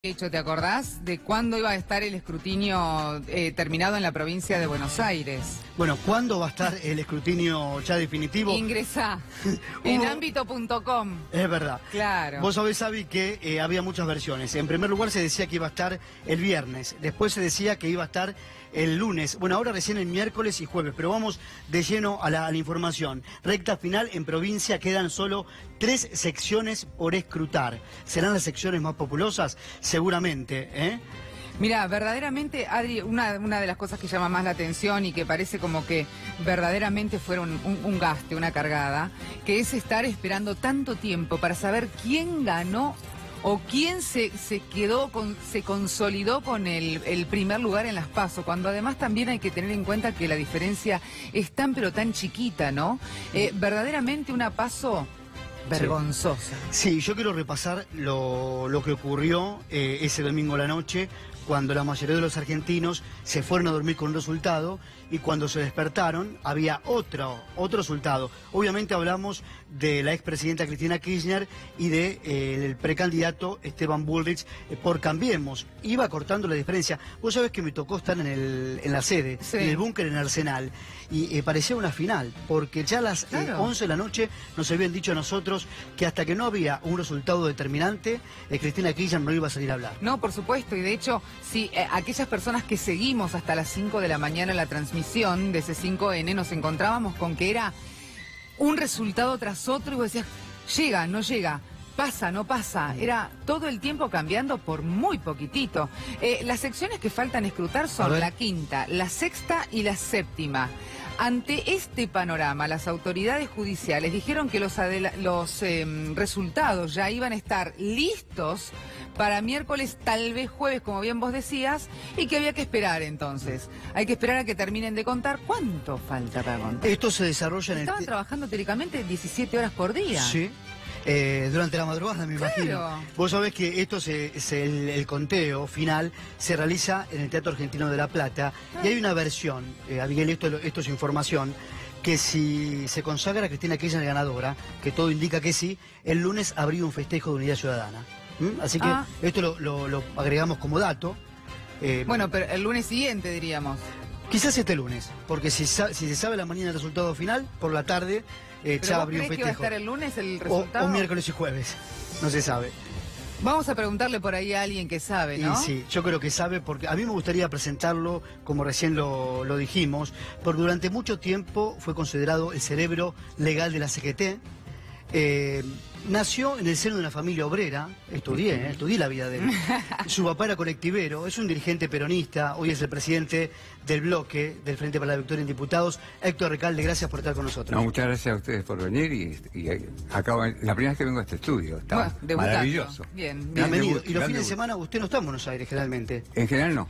Hecho, ¿te acordás de cuándo iba a estar el escrutinio terminado en la provincia de Buenos Aires? Bueno, ¿cuándo va a estar el escrutinio ya definitivo? Ingresá en ámbito.com. Es verdad. Claro. Vos sabés, Avi, que había muchas versiones. En primer lugar se decía que iba a estar el viernes, después se decía que iba a estar el lunes. Bueno, ahora recién el miércoles y jueves, pero vamos de lleno a la información. Recta final, en provincia quedan solo 3 secciones por escrutar. ¿Serán las secciones más populosas? Seguramente, ¿eh? Mira, verdaderamente, Adri, una de las cosas que llama más la atención y que parece como que verdaderamente fueron un gaste, una cargada, que es estar esperando tanto tiempo para saber quién ganó o quién se consolidó con el primer lugar en las PASO, cuando además también hay que tener en cuenta que la diferencia es tan pero tan chiquita, ¿no? Verdaderamente una PASO vergonzosa. Sí, yo quiero repasar lo que ocurrió ese domingo a la noche, cuando la mayoría de los argentinos se fueron a dormir con un resultado y cuando se despertaron había otro resultado. Obviamente hablamos de la expresidenta Cristina Kirchner y del precandidato Esteban Bullrich por Cambiemos. Iba cortando la diferencia. Vos sabés que me tocó estar en la sede, sí, en el búnker en Arsenal, y parecía una final, porque ya a las 11 de la noche nos habían dicho a nosotros que hasta que no había un resultado determinante, Cristina Kirchner no iba a salir a hablar. No, por supuesto, y de hecho, sí, aquellas personas que seguimos hasta las 5 de la mañana la transmisión de ese 5N, nos encontrábamos con que era un resultado tras otro y vos decías, llega, no llega, pasa, no pasa. Era todo el tiempo cambiando por muy poquitito. Las secciones que faltan escrutar son la quinta, la sexta y la séptima. Ante este panorama, las autoridades judiciales dijeron que los resultados ya iban a estar listos para miércoles, tal vez jueves, como bien vos decías, y que había que esperar entonces. Hay que esperar a que terminen de contar. ¿Cuánto falta para contar? Esto se desarrolla en Estaban trabajando teóricamente 17 horas por día. Sí. Durante la madrugada, me imagino. Vos sabés que esto el conteo final se realiza en el Teatro Argentino de La Plata y hay una versión, Abigail, esto es información, que si se consagra a Cristina Kirchner ganadora, que todo indica que sí, el lunes habría un festejo de Unidad Ciudadana. Así que esto lo agregamos como dato. Bueno, pero el lunes siguiente diríamos. Quizás este lunes, porque si se sabe la mañana el resultado final, por la tarde ya habría un festejo. ¿Pero vos crees que va a estar el lunes el resultado? O miércoles y jueves, no se sabe. Vamos a preguntarle por ahí a alguien que sabe, ¿no? Sí, yo creo que sabe, porque a mí me gustaría presentarlo, como recién lo dijimos, porque durante mucho tiempo fue considerado el cerebro legal de la CGT. Nació en el seno de una familia obrera, estudié la vida de él. Su papá era colectivero, es un dirigente peronista, hoy es el presidente del bloque del Frente para la Victoria en Diputados. Héctor Recalde, gracias por estar con nosotros. No, muchas gracias a ustedes por venir y acabo, la primera vez que vengo a este estudio, está maravilloso. Bien. Bienvenido. Y los fines de semana usted no está en Buenos Aires generalmente. En general no.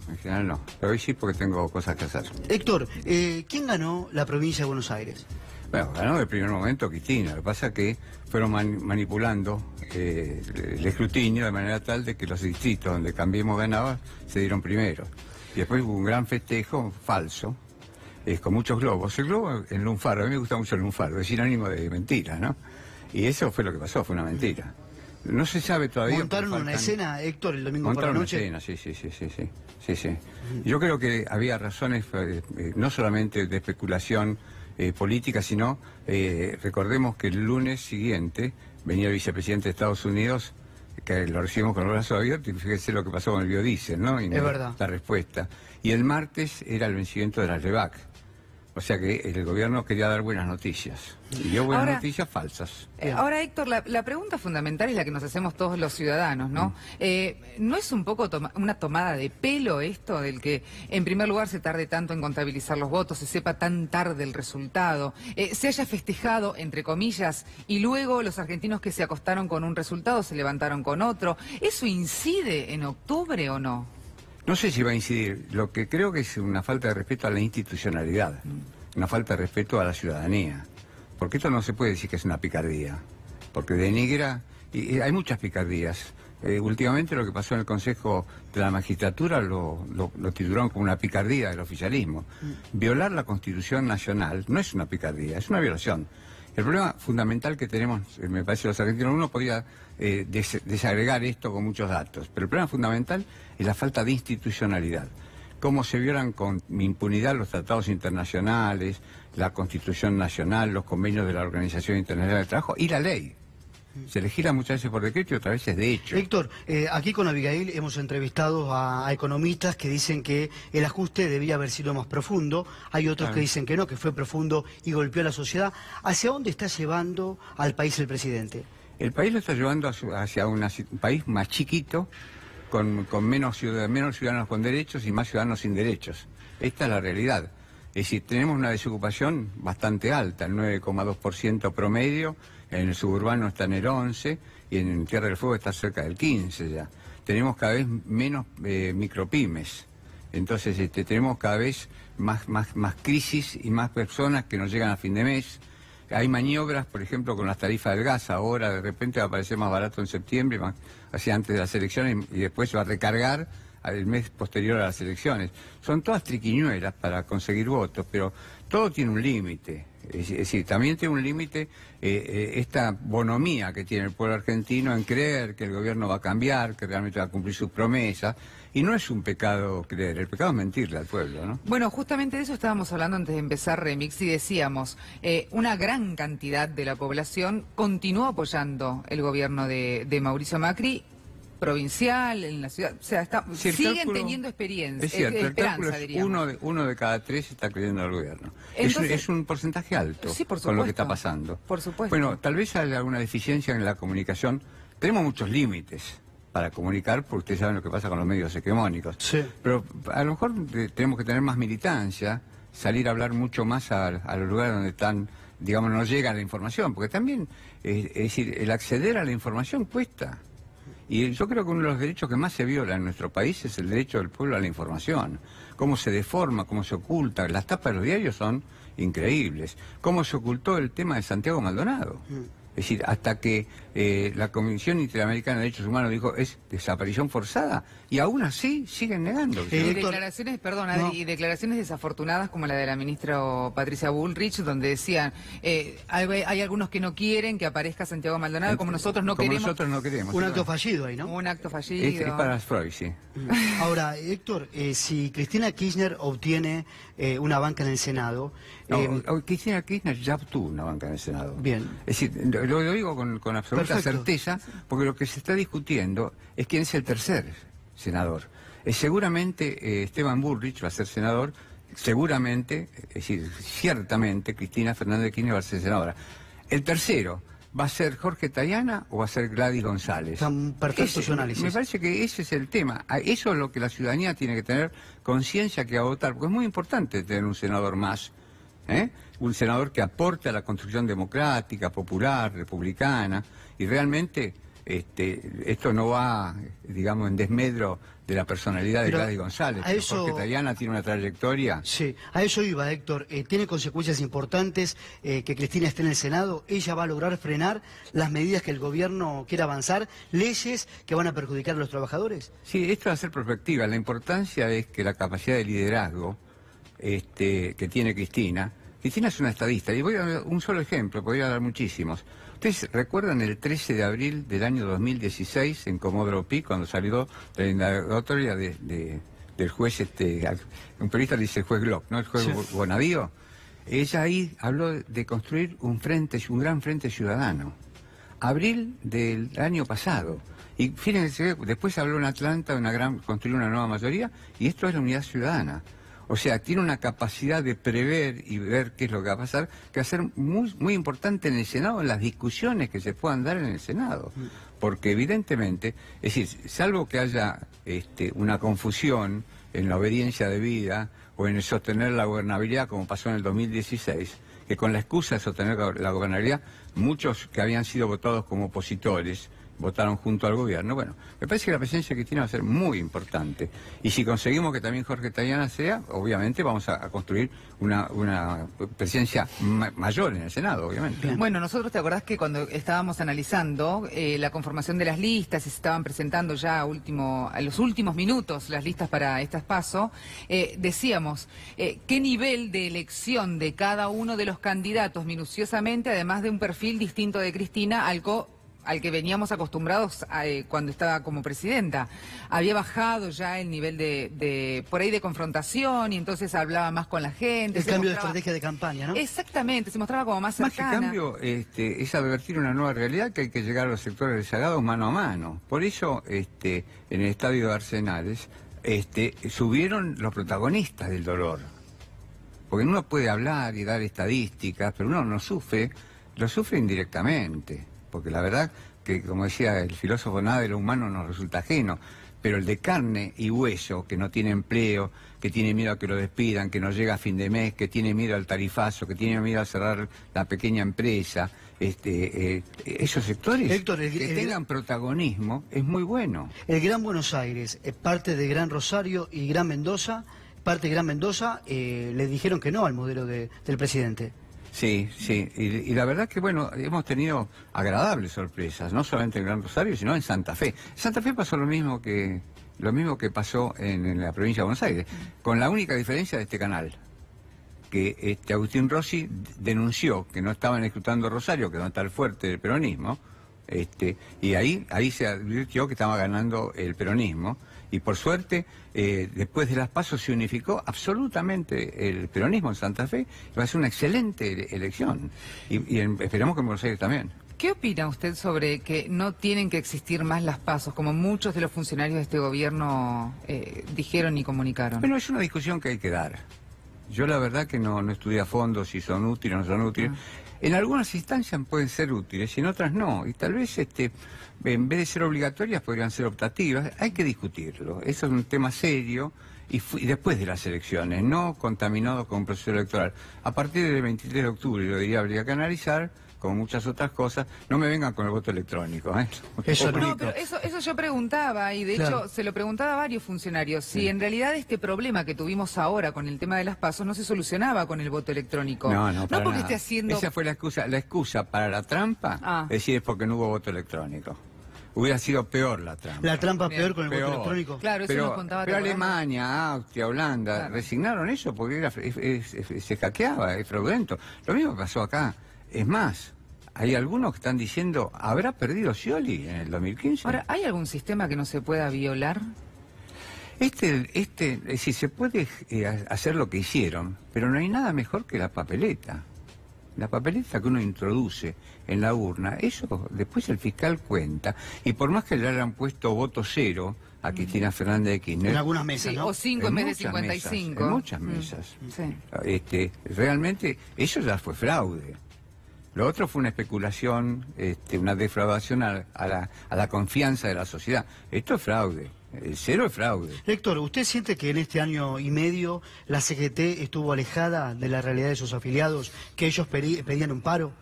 En general no, pero hoy sí porque tengo cosas que hacer. Héctor, ¿quién ganó la provincia de Buenos Aires? Bueno, ganó de primer momento Cristina, lo que pasa es que fueron manipulando el escrutinio de manera tal de que los distritos donde Cambiemos ganaba se dieron primero. Y después hubo un gran festejo falso, con muchos globos. El globo en lunfardo, a mí me gusta mucho el lunfardo, es sinónimo de mentira, ¿no? Y eso fue lo que pasó, fue una mentira. No se sabe todavía. ¿Montaron una escena, Héctor, el domingo por la noche? Montaron una escena, sí. Yo creo que había razones, no solamente de especulación política, sino recordemos que el lunes siguiente venía el vicepresidente de Estados Unidos, que lo recibimos con los brazos abiertos, y fíjese lo que pasó con el biodiesel, ¿no? Y es verdad. La respuesta. Y el martes era el vencimiento de la REVAC. O sea que el gobierno quería dar buenas noticias. Y dio buenas noticias falsas. Ahora, Héctor, la pregunta fundamental es la que nos hacemos todos los ciudadanos, ¿no? ¿No es un poco una tomada de pelo esto del que, en primer lugar, se tarde tanto en contabilizar los votos, se sepa tan tarde el resultado, se haya festejado, entre comillas, y luego los argentinos que se acostaron con un resultado se levantaron con otro? ¿Eso incide en octubre o no? No sé si va a incidir. Lo que creo que es una falta de respeto a la institucionalidad, una falta de respeto a la ciudadanía. Porque esto no se puede decir que es una picardía, porque denigra, y hay muchas picardías. Últimamente lo que pasó en el Consejo de la Magistratura lo titularon como una picardía del oficialismo. Violar la Constitución Nacional no es una picardía, es una violación. El problema fundamental que tenemos, me parece, los argentinos, uno podría desagregar esto con muchos datos, pero el problema fundamental es la falta de institucionalidad. Cómo se violan con impunidad los tratados internacionales, la Constitución Nacional, los convenios de la Organización Internacional del Trabajo y la ley. Se legisla muchas veces por decreto y otras veces de hecho. Héctor, aquí con Abigail hemos entrevistado a economistas que dicen que el ajuste debía haber sido más profundo. Hay otros que dicen que no, que fue profundo y golpeó a la sociedad. ¿Hacia dónde está llevando al país el presidente? El país lo está llevando hacia un país más chiquito, con menos ciudadanos con derechos y más ciudadanos sin derechos. Esta es la realidad. Es decir, tenemos una desocupación bastante alta, el 9,2% promedio, en el suburbano está en el 11% y en Tierra del Fuego está cerca del 15% ya. Tenemos cada vez menos micropymes, entonces tenemos cada vez más crisis y más personas que nos llegan a fin de mes. Hay maniobras, por ejemplo, con las tarifas del gas. Ahora de repente va a parecer más barato en septiembre, hacia antes de las elecciones, y después se va a recargar el mes posterior a las elecciones. Son todas triquiñuelas para conseguir votos, pero todo tiene un límite. Es decir, también tiene un límite esta bonomía que tiene el pueblo argentino en creer que el gobierno va a cambiar, que realmente va a cumplir sus promesas. Y no es un pecado creer, el pecado es mentirle al pueblo, ¿no? Bueno, justamente de eso estábamos hablando antes de empezar Remix y decíamos, una gran cantidad de la población continuó apoyando el gobierno de Mauricio Macri, provincial, en la ciudad, o sea, siguen teniendo experiencia, es cierto, esperanza, diríamos. Uno de cada 3 está creyendo al gobierno. Entonces, es un porcentaje alto, sí, por supuesto, con lo que está pasando. Por supuesto. Bueno, tal vez haya alguna deficiencia en la comunicación. Tenemos muchos límites para comunicar, porque ustedes saben lo que pasa con los medios hegemónicos. Sí. Pero a lo mejor tenemos que tener más militancia, salir a hablar mucho más a los lugares donde están, digamos, no llega la información, porque también, es decir, el acceder a la información cuesta. Y yo creo que uno de los derechos que más se viola en nuestro país es el derecho del pueblo a la información. Cómo se deforma, cómo se oculta. Las tapas de los diarios son increíbles. Cómo se ocultó el tema de Santiago Maldonado. Es decir, hasta que la Comisión Interamericana de Derechos Humanos dijo es desaparición forzada, y aún así siguen negando. Y declaraciones, perdón, Adri, y declaraciones desafortunadas como la de la ministra Patricia Bullrich, donde decían, hay algunos que no quieren que aparezca Santiago Maldonado, como nosotros no queremos. Nosotros no queremos. Un acto fallido ahí, ¿no? Un acto fallido. Es para Freud, sí. Ahora, Héctor, si Cristina Kirchner obtiene una banca en el Senado... Cristina Kirchner ya obtuvo una banca en el Senado. Bien. Es decir, lo digo con absoluta certeza, porque lo que se está discutiendo es quién es el tercer senador. Seguramente Esteban Bullrich va a ser senador, seguramente, es decir, ciertamente Cristina Fernández de Kirchner va a ser senadora. El tercero, ¿va a ser Jorge Tayana o va a ser Gladys González? Están perfectos su análisis. Me parece que ese es el tema. Eso es lo que la ciudadanía tiene que tener conciencia que va a votar, porque es muy importante tener un senador más. Un senador que aporte a la construcción democrática, popular, republicana, y realmente esto no va, digamos, en desmedro de la personalidad de Gladys González. Jorge Tayana tiene una trayectoria. Sí, a eso iba, Héctor. ¿Tiene consecuencias importantes que Cristina esté en el Senado? ¿Ella va a lograr frenar las medidas que el gobierno quiere avanzar? ¿Leyes que van a perjudicar a los trabajadores? Sí, esto va a ser perspectiva. La importancia es que la capacidad de liderazgo que tiene Cristina es una estadista, y voy a dar un solo ejemplo, podría dar muchísimos. ¿Ustedes recuerdan el 13 de abril del año 2016 en Comodoro Pi, cuando salió la indagatoria del juez, un periodista dice el juez Glock, ¿no? El juez Bonadío? Ella ahí habló de construir un gran frente ciudadano. Abril del año pasado. Y fíjense, después habló en Atlanta de construir una nueva mayoría, y esto es la unidad ciudadana. O sea, tiene una capacidad de prever y ver qué es lo que va a pasar, que va a ser muy importante en el Senado, en las discusiones que se puedan dar en el Senado. Porque evidentemente, es decir, salvo que haya una confusión en la obediencia debida o en el sostener la gobernabilidad, como pasó en el 2016, que con la excusa de sostener la gobernabilidad, muchos que habían sido votados como opositores votaron junto al gobierno. Bueno, me parece que la presencia de Cristina va a ser muy importante. Y si conseguimos que también Jorge Tayana sea, obviamente vamos a construir una presencia mayor en el Senado, obviamente. Bien. Bueno, nosotros, ¿te acordás que cuando estábamos analizando la conformación de las listas y se estaban presentando ya a los últimos minutos las listas para estas PASO, decíamos qué nivel de elección de cada uno de los candidatos minuciosamente, además de un perfil distinto de Cristina al que veníamos acostumbrados cuando estaba como presidenta? Había bajado ya el nivel por ahí de confrontación, y entonces hablaba más con la gente. El cambio de estrategia de campaña, ¿no? Exactamente, se mostraba como más cercana. Más que cambio, es advertir una nueva realidad, que hay que llegar a los sectores rezagados mano a mano. Por eso, en el estadio de Arsenales, subieron los protagonistas del dolor. Porque uno puede hablar y dar estadísticas, pero uno lo sufre indirectamente. Porque la verdad que, como decía el filósofo, nada de lo humano nos resulta ajeno, pero el de carne y hueso, que no tiene empleo, que tiene miedo a que lo despidan, que no llega a fin de mes, que tiene miedo al tarifazo, que tiene miedo a cerrar la pequeña empresa, esos sectores, Héctor, que tengan protagonismo, es muy bueno. El Gran Buenos Aires, parte de Gran Rosario y Gran Mendoza, le dijeron que no al modelo del presidente. Sí, sí, y la verdad que, bueno, hemos tenido agradables sorpresas, no solamente en Gran Rosario, sino en Santa Fe. En Santa Fe pasó lo mismo que pasó en la provincia de Buenos Aires, con la única diferencia de este canal, que Agustín Rossi denunció que no estaban escrutando Rosario, que no está el fuerte del peronismo, y ahí se advirtió que estaba ganando el peronismo. Y por suerte, después de las PASO se unificó absolutamente el peronismo en Santa Fe. Va a ser una excelente elección. Y esperamos que en Buenos Aires también. ¿Qué opina usted sobre que no tienen que existir más las PASO, como muchos de los funcionarios de este gobierno dijeron y comunicaron? Bueno, es una discusión que hay que dar. Yo la verdad que no estudié a fondo si son útiles o no son útiles. En algunas instancias pueden ser útiles y en otras no. Y tal vez en vez de ser obligatorias podrían ser optativas. Hay que discutirlo. Eso es un tema serio y después de las elecciones, no contaminado con un proceso electoral. A partir del 23 de octubre, lo diría, habría que analizar, como muchas otras cosas. No me vengan con el voto electrónico. Eso no, pero eso yo preguntaba, y de hecho se lo preguntaba a varios funcionarios, si en realidad este problema que tuvimos ahora con el tema de las PASO no se solucionaba con el voto electrónico. No porque nada. Esté haciendo... Esa fue la excusa para la trampa, es porque no hubo voto electrónico. Hubiera sido peor la trampa. La trampa peor con el voto electrónico. Claro, eso nos contaba. Pero Alemania, Austria, Holanda, resignaron eso porque se hackeaba, es fraudulento. Lo mismo pasó acá. Es más, hay algunos que están diciendo, ¿habrá perdido Scioli en el 2015? Ahora, ¿hay algún sistema que no se pueda violar? Es decir, se puede hacer lo que hicieron, pero no hay nada mejor que la papeleta. La papeleta que uno introduce en la urna, eso después el fiscal cuenta, y por más que le hayan puesto voto cero a Cristina Fernández de Kirchner... En algunas mesas, sí, ¿no? O 5 en vez de 55. En muchas mesas. Sí. Realmente, eso ya fue fraude. Lo otro fue una especulación, una defraudación a la confianza de la sociedad. Esto es fraude. El cero es fraude. Héctor, ¿usted siente que en este año y medio la CGT estuvo alejada de la realidad de sus afiliados, que ellos pedían un paro?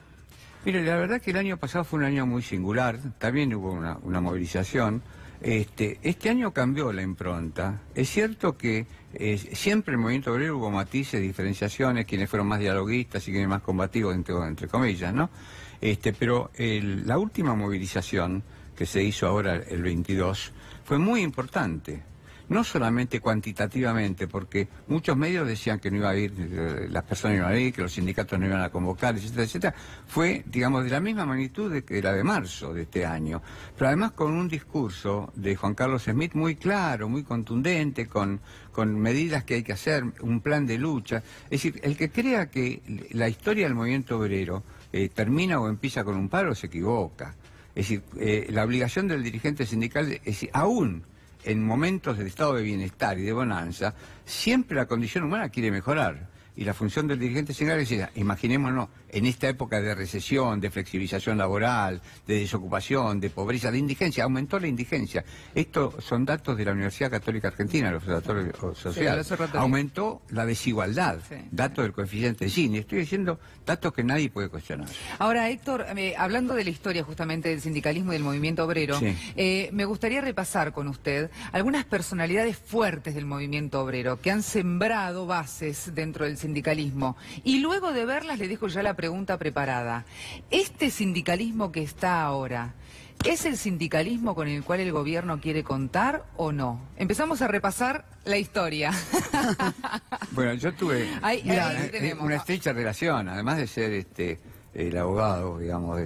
Mire, la verdad que el año pasado fue un año muy singular, también hubo una movilización. Este año cambió la impronta. Es cierto que siempre en el movimiento obrero hubo matices, diferenciaciones, quienes fueron más dialoguistas y quienes más combativos, entre comillas, ¿no? Pero la última movilización que se hizo ahora el 22 fue muy importante. No solamente cuantitativamente, porque muchos medios decían que no iba a ir, las personas no iban a ir, que los sindicatos no iban a convocar, etcétera, etcétera. Fue, digamos, de la misma magnitud que la de marzo de este año. Pero además con un discurso de Juan Carlos Smith muy claro, muy contundente, con medidas que hay que hacer, un plan de lucha. Es decir, el que crea que la historia del movimiento obrero termina o empieza con un paro se equivoca. Es decir, la obligación del dirigente sindical, es decir, aún en momentos de estado de bienestar y de bonanza, siempre la condición humana quiere mejorar. Y la función del dirigente sindical es decir, imaginémonos, en esta época de recesión, de flexibilización laboral, de desocupación, de pobreza, de indigencia, aumentó la indigencia. Estos son datos de la Universidad Católica Argentina, el Observatorio Social. Sí, aumentó la desigualdad, sí, datos del coeficiente Gini. Estoy diciendo datos que nadie puede cuestionar. Ahora, Héctor, hablando de la historia justamente del sindicalismo y del movimiento obrero, Sí. Me gustaría repasar con usted algunas personalidades fuertes del movimiento obrero que han sembrado bases dentro del sindicalismo. Y luego de verlas le dejo ya la pregunta preparada. ¿Este sindicalismo que está ahora es el sindicalismo con el cual el gobierno quiere contar o no? Empezamos a repasar la historia. Bueno, yo tuve Ahí tenemos. una estrecha relación, además de ser el abogado, digamos,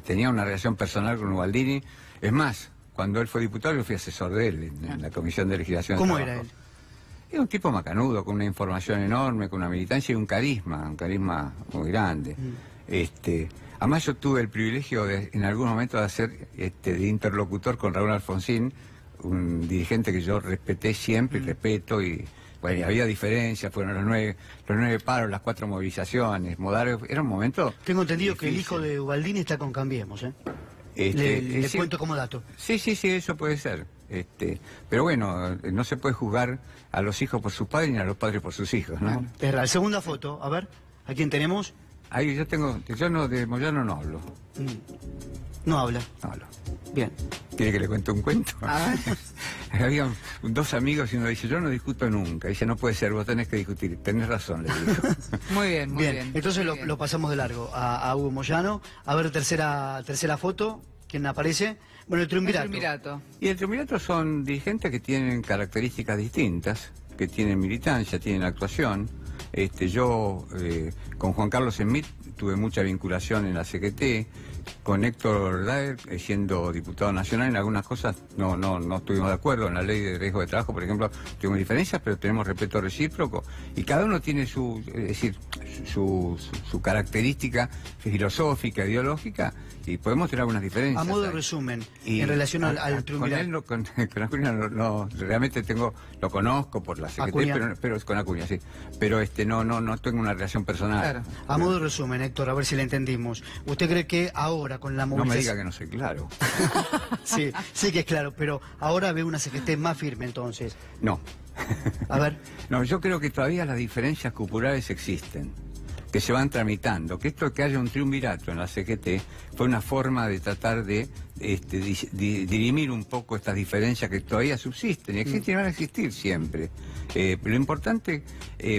tenía una relación personal con Ubaldini. Es más, cuando él fue diputado yo fui asesor de él en la Comisión de Legislación. ¿Cómo de era Trabajo. él? Era un tipo macanudo, con una información enorme, con una militancia y un carisma muy grande. Además yo tuve el privilegio en algún momento de hacer de interlocutor con Raúl Alfonsín, un dirigente que yo respeté siempre y respeto, y bueno, había diferencias, fueron los nueve paros, las 4 movilizaciones, Modaro, era un momento Tengo entendido que el difícil. hijo de Ubaldini está con Cambiemos, ¿eh? Le sí, cuento como dato. Sí, eso puede ser. Pero bueno, no se puede juzgar a los hijos por sus padres ni a los padres por sus hijos, ¿no? Es la segunda foto, a ver, ¿a quién tenemos? Ahí yo no de Moyano no hablo. No habla. No hablo. Bien. ¿Quiere que le cuente un cuento? A ver. Había dos amigos y uno dice, yo no discuto nunca. Dice, no puede ser, vos tenés que discutir. Tenés razón, le digo. Muy bien, muy bien. Entonces muy bien. lo pasamos de largo a Hugo Moyano. A ver, tercera foto. ¿Quién aparece? Bueno, el triunvirato. El triunvirato. Y el triunvirato son dirigentes que tienen características distintas, que tienen militancia, tienen actuación. Yo con Juan Carlos Smith tuve mucha vinculación en la CGT, con Héctor Daer, siendo diputado nacional, en algunas cosas no estuvimos de acuerdo. En la ley de riesgo de trabajo, por ejemplo, tuvimos diferencias, pero tenemos respeto recíproco, y cada uno tiene su característica filosófica, ideológica, y podemos tener algunas diferencias. A modo de ahí. resumen, Y en relación al con triunvirato. él con Acuña no, realmente lo conozco por la CGT, Acuña. pero con Acuña, sí. Pero no tengo una relación personal. Claro. A modo de resumen, Héctor, a ver si le entendimos. ¿Usted cree que ahora con la No me diga movilización... que no soy claro. Sí que es claro, pero ahora ve una CGT más firme entonces? No. A ver. No, yo creo que todavía las diferencias cupulares existen, que se van tramitando, que esto que haya un triunvirato en la CGT fue una forma de tratar de dirimir un poco estas diferencias que todavía subsisten, y existen y van a existir siempre. Lo importante,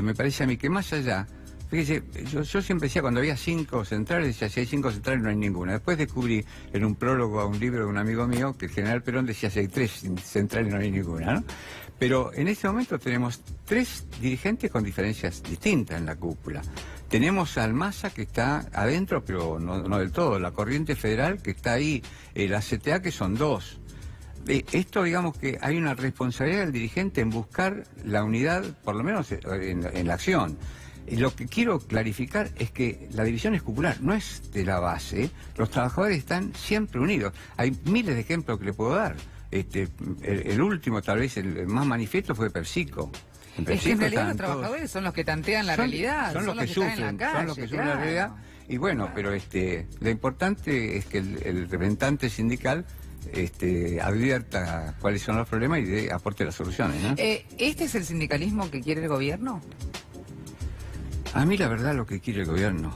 me parece a mí, que más allá, fíjese, yo siempre decía, cuando había 5 centrales, decía, si hay 5 centrales no hay ninguna. Después descubrí en un prólogo a un libro de un amigo mío que el general Perón decía, si hay 3 centrales no hay ninguna, ¿no? Pero en este momento tenemos 3 dirigentes con diferencias distintas en la cúpula. Tenemos al Massa, que está adentro, pero no del todo, la Corriente Federal, que está ahí, la CTA, que son 2. Esto, digamos que hay una responsabilidad del dirigente en buscar la unidad, por lo menos en la acción. Lo que quiero clarificar es que la división es cupular, no es de la base. Los trabajadores están siempre unidos. Hay miles de ejemplos que le puedo dar. El último, tal vez el más manifiesto, fue PepsiCo. Es que en realidad los trabajadores son los que tantean la realidad, son los que están sufren, en la calle, son los que sufren la claro. realidad. Y bueno, pero lo importante es que el representante sindical advierta cuáles son los problemas y aporte las soluciones, ¿no? ¿Este es el sindicalismo que quiere el gobierno? A mí la verdad lo que quiere el gobierno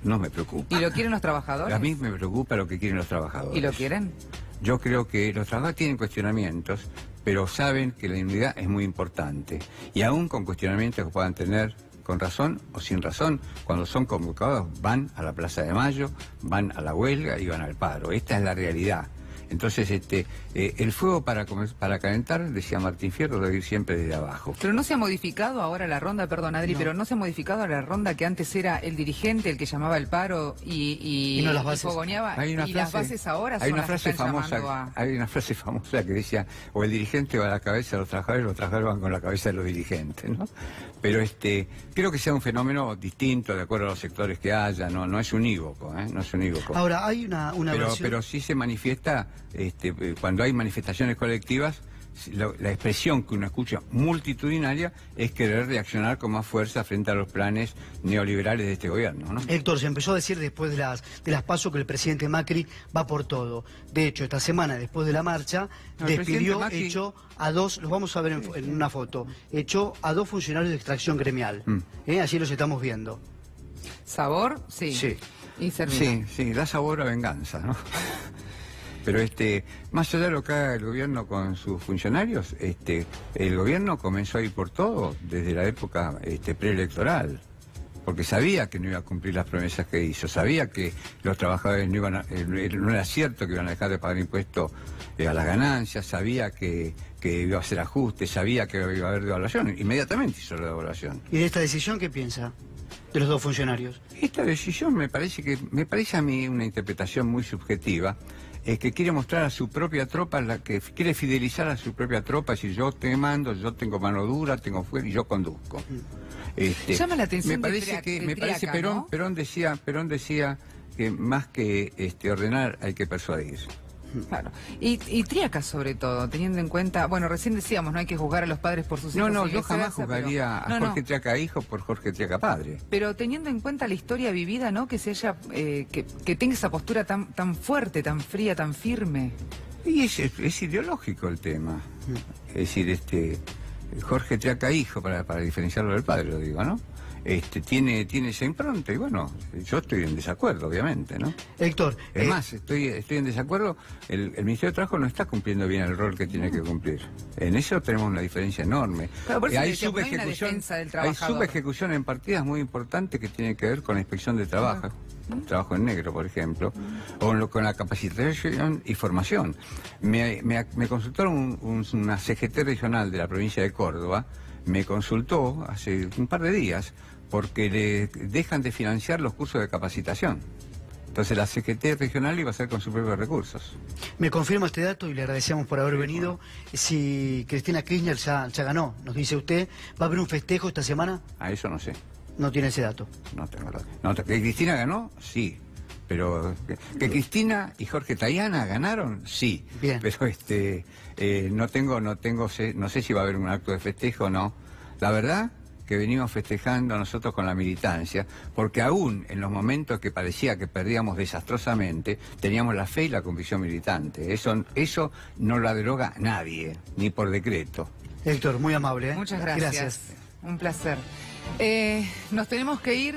no me preocupa. ¿Y lo quieren los trabajadores? A mí me preocupa lo que quieren los trabajadores. ¿Y lo quieren? Yo creo que los trabajadores tienen cuestionamientos, pero saben que la unidad es muy importante. Y aún con cuestionamientos que puedan tener con razón o sin razón, cuando son convocados van a la Plaza de Mayo, van a la huelga y van al paro. Esta es la realidad. Entonces, el fuego para calentar, decía Martín Fierro, debe ir siempre desde abajo. Pero no se ha modificado ahora la ronda, perdón Adri, No. pero no se ha modificado la ronda que antes era el dirigente el que llamaba el paro y no las bases. fogoneaba, Hay una y frase, las bases ahora hay son una las que frase están famosa, llamando a... hay una frase famosa que decía, o el dirigente va a la cabeza de los trabajadores van con la cabeza de los dirigentes, ¿no? Pero creo que sea un fenómeno distinto de acuerdo a los sectores que haya, no es unívoco, no es unívoco. Ahora, hay una versión... Pero sí se manifiesta, cuando hay manifestaciones colectivas, la expresión que uno escucha multitudinaria es querer reaccionar con más fuerza frente a los planes neoliberales de este gobierno, ¿no? Héctor, se empezó a decir después de las PASO que el presidente Macri va por todo. De hecho, esta semana, después de la marcha, despidió, echó a dos, los vamos a ver en una foto, echó a 2 funcionarios de extracción gremial. Allí los estamos viendo. ¿Sabor? Sí. Sí. Y Servino. Sí, da sabor a venganza, ¿no? Pero más allá de lo que haga el gobierno con sus funcionarios, el gobierno comenzó a ir por todo desde la época preelectoral, porque sabía que no iba a cumplir las promesas que hizo, sabía que los trabajadores no era cierto que iban a dejar de pagar impuestos a las ganancias, sabía que iba a hacer ajustes, sabía que iba a haber devaluación, inmediatamente hizo la devaluación. ¿Y de esta decisión qué piensa? De los 2 funcionarios. Esta decisión me parece a mí una interpretación muy subjetiva, que quiere mostrar a su propia tropa, que quiere fidelizar a su propia tropa, es decir, yo te mando, yo tengo mano dura, tengo fuerza y yo conduzco. Llama la atención. Me parece Perón decía que más que ordenar hay que persuadir. Claro. Y Tríaca, sobre todo, teniendo en cuenta, bueno, recién decíamos, no hay que juzgar a los padres por sus hijos. No, yo jamás juzgaría a Jorge Tríaca hijo por Jorge Tríaca padre. Pero teniendo en cuenta la historia vivida, ¿no? Que se haya, que tenga esa postura tan fuerte, tan fría, tan firme. Y es ideológico el tema. Es decir, Jorge Tríaca hijo, para diferenciarlo del padre, lo digo, ¿no? Tiene esa impronta y bueno, yo estoy en desacuerdo, obviamente, ¿no? Héctor. Es más, estoy en desacuerdo, el Ministerio de Trabajo no está cumpliendo bien el rol que tiene que cumplir. En eso tenemos una diferencia enorme. Hay subejecución en partidas muy importantes que tienen que ver con la inspección de trabajo. Trabajo en negro, por ejemplo, o con la capacitación y formación. Me consultaron una CGT regional de la provincia de Córdoba, me consultó hace un par de días, porque le dejan de financiar los cursos de capacitación. Entonces la CGT regional iba a hacer con sus propios recursos. Me confirma este dato y le agradecemos por haber venido. Si Cristina Kirchner ya ganó, nos dice usted, ¿va a haber un festejo esta semana? Eso no sé. No tiene ese dato. No tengo dato. ¿Que Cristina ganó? Sí. Pero que Cristina y Jorge Tayana ganaron, sí. Bien. Pero no sé si va a haber un acto de festejo o no. La verdad que venimos festejando nosotros con la militancia, porque aún en los momentos que parecía que perdíamos desastrosamente, teníamos la fe y la convicción militante. Eso no lo deroga nadie, ni por decreto. Héctor, muy amable. Muchas gracias. Un placer. Nos tenemos que ir.